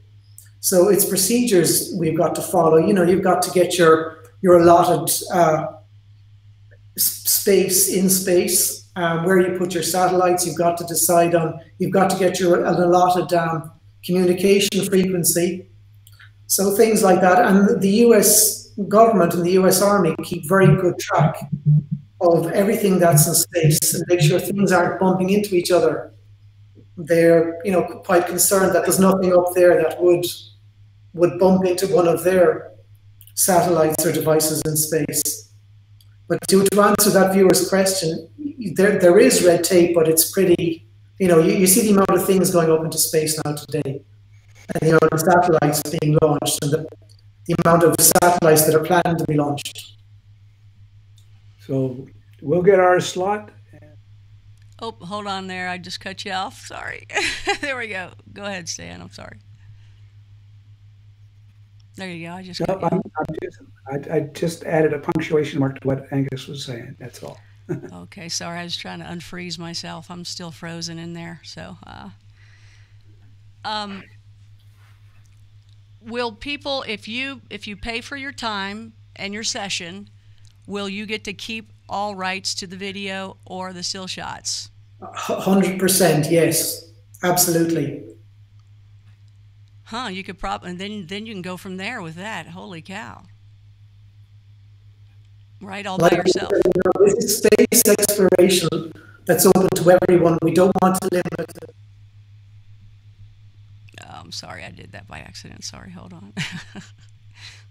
So it's procedures we've got to follow. You've got to get your allotted space in space, where you put your satellites. You've got to decide on. You've got to get an allotted communication frequency. So things like that. And the U.S. government and the U.S. Army keep very good track of everything that's in space and make sure things aren't bumping into each other. They're, quite concerned that there's nothing up there that would bump into one of their satellites or devices in space. But to answer that viewer's question, there is red tape, but it's pretty, you see the amount of things going up into space now today, and the amount of satellites being launched, and the amount of satellites that are planned to be launched. So we'll get our slot. Oh, hold on there. I just cut you off. Sorry. There we go. Go ahead, Stan. I'm sorry. There you go. I just cut you off. I just added a punctuation mark to what Angus was saying. That's all. Okay. Sorry. I was trying to unfreeze myself. I'm still frozen in there. So, will people, if you pay for your time and your session, will you get to keep all rights to the video or the still shots? 100%, yes, absolutely. Huh? You could probably, and then you can go from there with that. Holy cow! Right, all by yourself. This is space exploration that's open to everyone. We don't want to limit it. Oh, I'm sorry, I did that by accident. Sorry, hold on.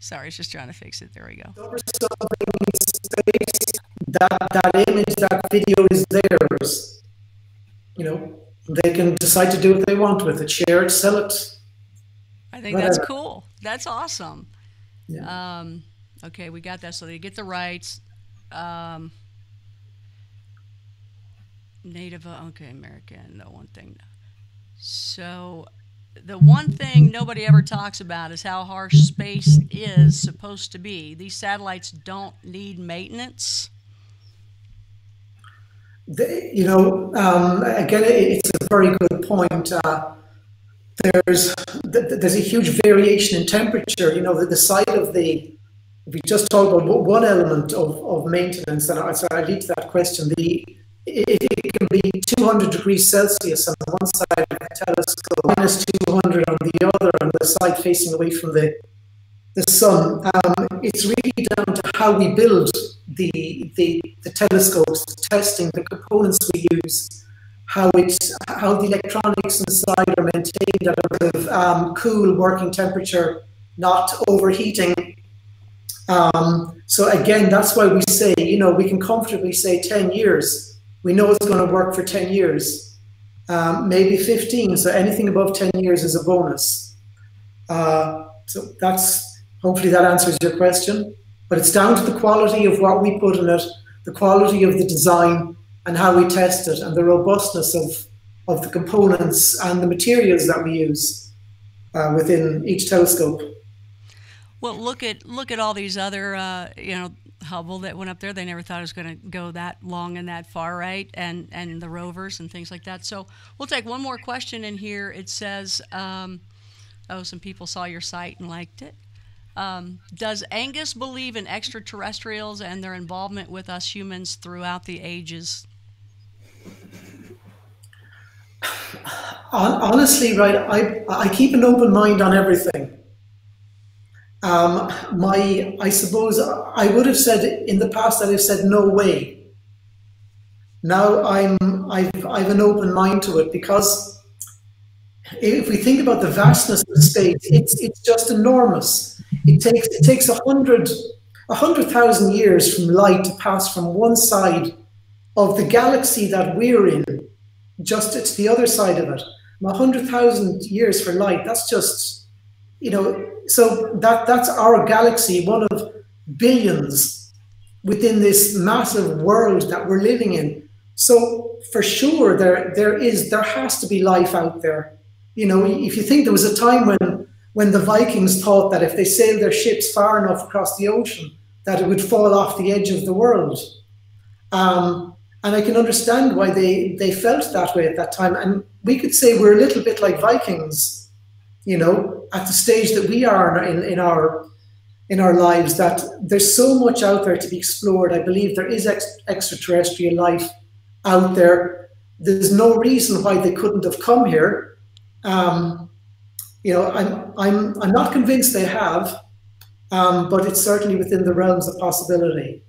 Sorry, I was just trying to fix it. There we go. Something in space, that image, that video is theirs. They can decide to do what they want with it, share it, sell it. I think that's cool. That's awesome. Yeah. Okay, we got that. So they get the rights. Native, okay, American, the one thing. So the one thing nobody ever talks about is how harsh space is supposed to be. These satellites don't need maintenance. Again, it's a very good point. There's a huge variation in temperature. The side of if we just talk about one element of maintenance, and so I lead to that question, it can be 200 degrees Celsius on one side of the telescope, minus 200 on the other, on the side facing away from the sun. It's really down to how we build the telescopes, testing the components we use, how the electronics inside are maintained at a sort of cool working temperature, not overheating. So again, that's why we say, we can comfortably say 10 years. We know it's going to work for 10 years. maybe 15. So anything above 10 years is a bonus. So hopefully that answers your question. But it's down to the quality of what we put in it, the quality of the design, and how we test it, and the robustness of the components and the materials that we use within each telescope. Well, look at all these other, Hubble that went up there. They never thought it was going to go that long and that far, right? And the rovers and things like that. So we'll take one more question in here. It says, some people saw your site and liked it. Does Angus believe in extraterrestrials and their involvement with us humans throughout the ages? Honestly, right, I keep an open mind on everything. I suppose I would have said in the past that I've said no way. Now I've an open mind to it, because if we think about the vastness of space, it's just enormous. It takes 100,000 years from light to pass from one side of the galaxy that we're in just to the other side of it. 100,000 years for light, that's just, so that's our galaxy, one of billions within this massive world that we're living in. So for sure, there has to be life out there. If you think there was a time when the Vikings thought that if they sailed their ships far enough across the ocean, that it would fall off the edge of the world. And I can understand why they felt that way at that time. And we could say we're a little bit like Vikings, at the stage that we are in our lives, that there's so much out there to be explored. I believe there is extraterrestrial life out there. There's no reason why they couldn't have come here. I'm not convinced they have, but it's certainly within the realms of possibility.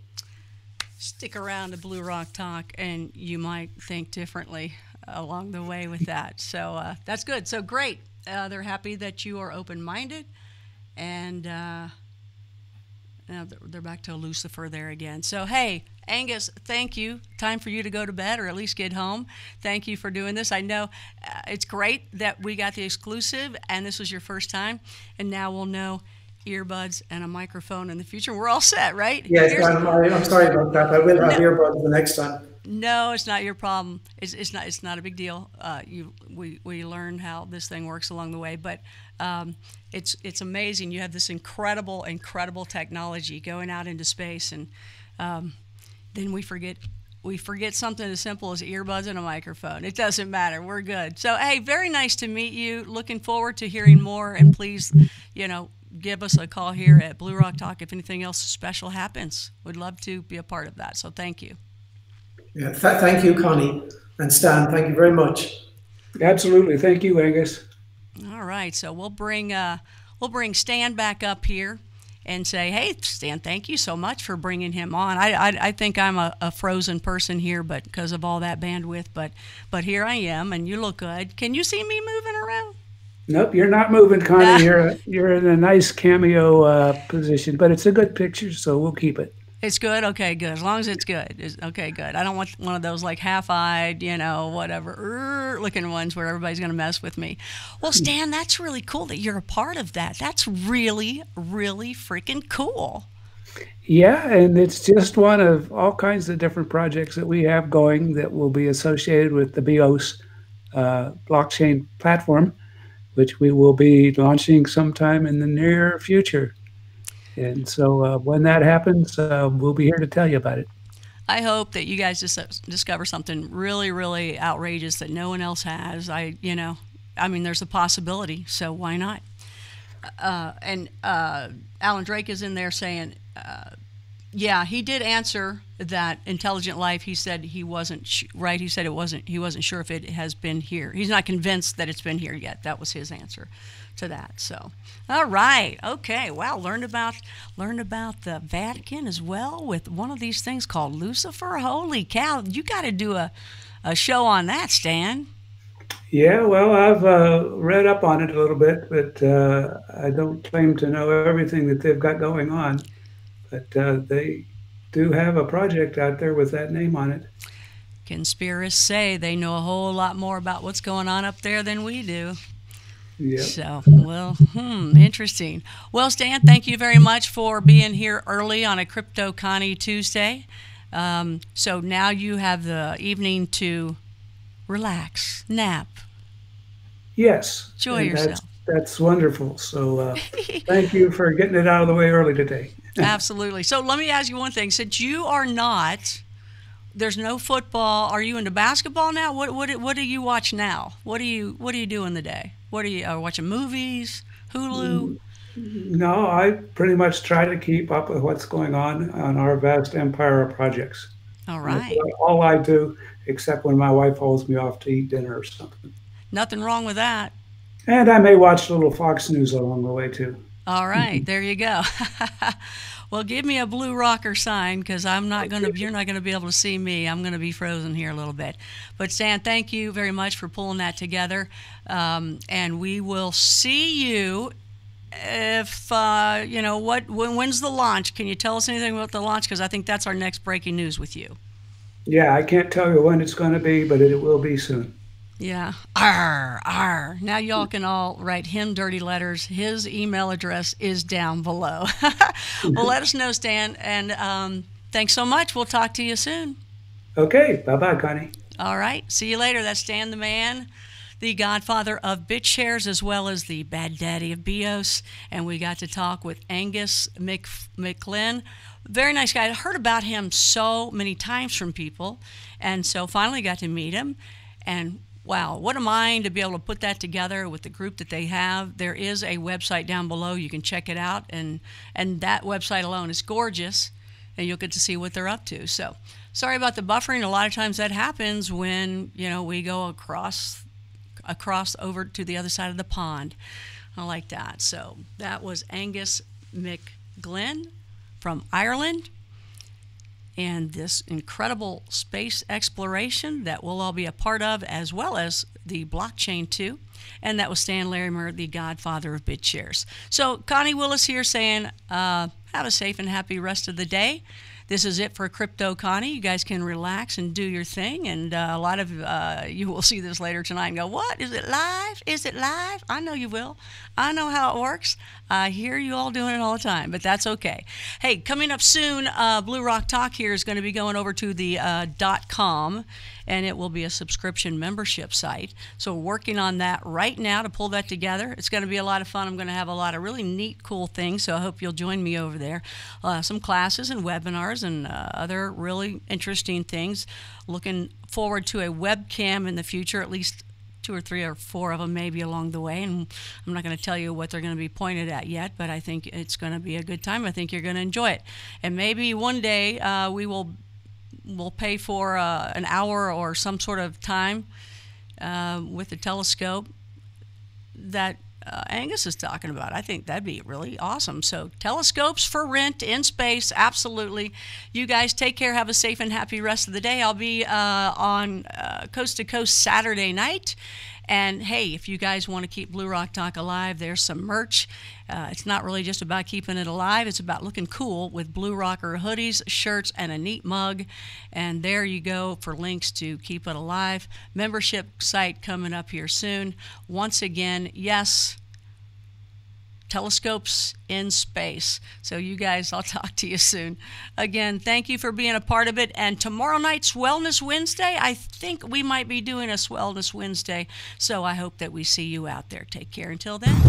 Stick around to Blue Rock Talk, and you might think differently along the way with that. So that's good. So great. They're happy that you are open-minded, and now they're back to Lucifer there again. So, hey, Angus, thank you. Time for you to go to bed, or at least get home. Thank you for doing this. I know it's great that we got the exclusive, and this was your first time, and now we'll know earbuds and a microphone in the future. We're all set, right? Yes, I'm sorry about that. I will have earbuds the next time. No, it's not your problem. It's not a big deal. We learn how this thing works along the way, but it's amazing. You have this incredible technology going out into space, and then we forget something as simple as earbuds and a microphone. It doesn't matter. We're good. So, hey, very nice to meet you. Looking forward to hearing more, and please, give us a call here at Blue Rock Talk if anything else special happens. We'd love to be a part of that. So thank you. Yeah, thank you, Connie and Stan. Thank you very much. Absolutely. Thank you, Angus. All right. So we'll bring Stan back up here and say, hey, Stan, thank you so much for bringing him on. I think I'm a frozen person here, but because of all that bandwidth, but here I am, and you look good. Can you see me moving around? Nope, you're not moving, Connie. You're in a nice cameo position, but it's a good picture, so we'll keep it. It's good? Okay, good. As long as it's good. Okay, good. I don't want one of those like half-eyed, whatever, looking ones where everybody's going to mess with me. Well, Stan, that's really cool that you're a part of that. That's really, really freaking cool. Yeah, and it's just one of all kinds of different projects that we have going that will be associated with the BEOS blockchain platform, which we will be launching sometime in the near future. And so when that happens, we'll be here to tell you about it. I hope that you guys just discover something really, really outrageous that no one else has. There's a possibility, so why not? And Alan Drake is in there saying, yeah, he did answer that intelligent life. He said he wasn't right. He said he wasn't sure if it has been here. He's not convinced that it's been here yet. That was his answer to that. So, all right, okay. Wow, learned about the Vatican as well with one of these things called Lucifer. Holy cow! You got to do a show on that, Stan. Yeah, well, I've read up on it a little bit, but I don't claim to know everything that they've got going on. But they do have a project out there with that name on it. Conspiracists say they know a whole lot more about what's going on up there than we do. Yeah. So, well, interesting. Well, Stan, thank you very much for being here early on a Crypto Connie Tuesday. So now you have the evening to relax, nap. Yes. Enjoy yourself. That's wonderful. So thank you for getting it out of the way early today. Absolutely. So let me ask you one thing. Since you are not, there's no football. Are you into basketball now? What do you watch now? What do you do in the day? What are you watching? Movies? Hulu? No, I pretty much try to keep up with what's going on our vast empire of projects. All right. That's all I do, except when my wife holds me off to eat dinner or something. Nothing wrong with that. And I may watch a little Fox News along the way, too. All right. There you go. Well, give me a blue rocker sign, because you're not going to be able to see me. I'm going to be frozen here a little bit. But Stan, thank you very much for pulling that together. And we will see you if, when's the launch? Can you tell us anything about the launch? Because I think that's our next breaking news with you. Yeah, I can't tell you when it's going to be, but it will be soon. Yeah. Arr, arr. Now y'all can all write him dirty letters. His email address is down below. Well, let us know, Stan. And thanks so much. We'll talk to you soon. Okay. Bye-bye, Connie. All right. See you later. That's Stan the Man, the godfather of BitShares, as well as the bad daddy of BEOS. And we got to talk with Angus McGlynn. Very nice guy. I heard about him so many times from people. And so finally got to meet him. And wow, what a mind to be able to put that together with the group that they have. There is a website down below. You can check it out. And that website alone is gorgeous. And you'll get to see what they're up to. So sorry about the buffering. A lot of times that happens when, we go across over to the other side of the pond. I like that. So that was Angus McGlynn from Ireland. And this incredible space exploration that we'll all be a part of, as well as the blockchain too. And that was Stan Larimer, the godfather of BitShares. So Connie Willis here saying, have a safe and happy rest of the day. This is it for Crypto Connie. You guys can relax and do your thing. And a lot of you will see this later tonight and go, what? Is it live? Is it live? I know you will. I know how it works. I hear you all doing it all the time, but that's okay. Hey, coming up soon, Blue Rock Talk here is going to be going over to the .com, and it will be a subscription membership site. So we're working on that right now to pull that together. It's going to be a lot of fun. I'm going to have a lot of really neat, cool things, so I hope you'll join me over there. Some classes and webinars and other really interesting things. Looking forward to a webcam in the future, at least 2 or 3 or 4 of them maybe along the way, and I'm not going to tell you what they're going to be pointed at yet, but I think it's going to be a good time. I think you're going to enjoy it, and maybe one day we'll pay for an hour or some sort of time with the telescope that Angus is talking about. I think that'd be really awesome. So telescopes for rent in space, absolutely. You guys take care. Have a safe and happy rest of the day. I'll be on Coast to Coast Saturday night. And hey, if you guys want to keep Blue Rock Talk alive, there's some merch. It's not really just about keeping it alive. It's about looking cool with Blue Rocker hoodies, shirts, and a neat mug. And there you go for links to keep it alive. Membership site coming up here soon. Once again, yes, telescopes in space. So you guys, I'll talk to you soon. Again, thank you for being a part of it. And tomorrow night's Wellness Wednesday, I think we might be doing a Wellness Wednesday. So I hope that we see you out there. Take care until then.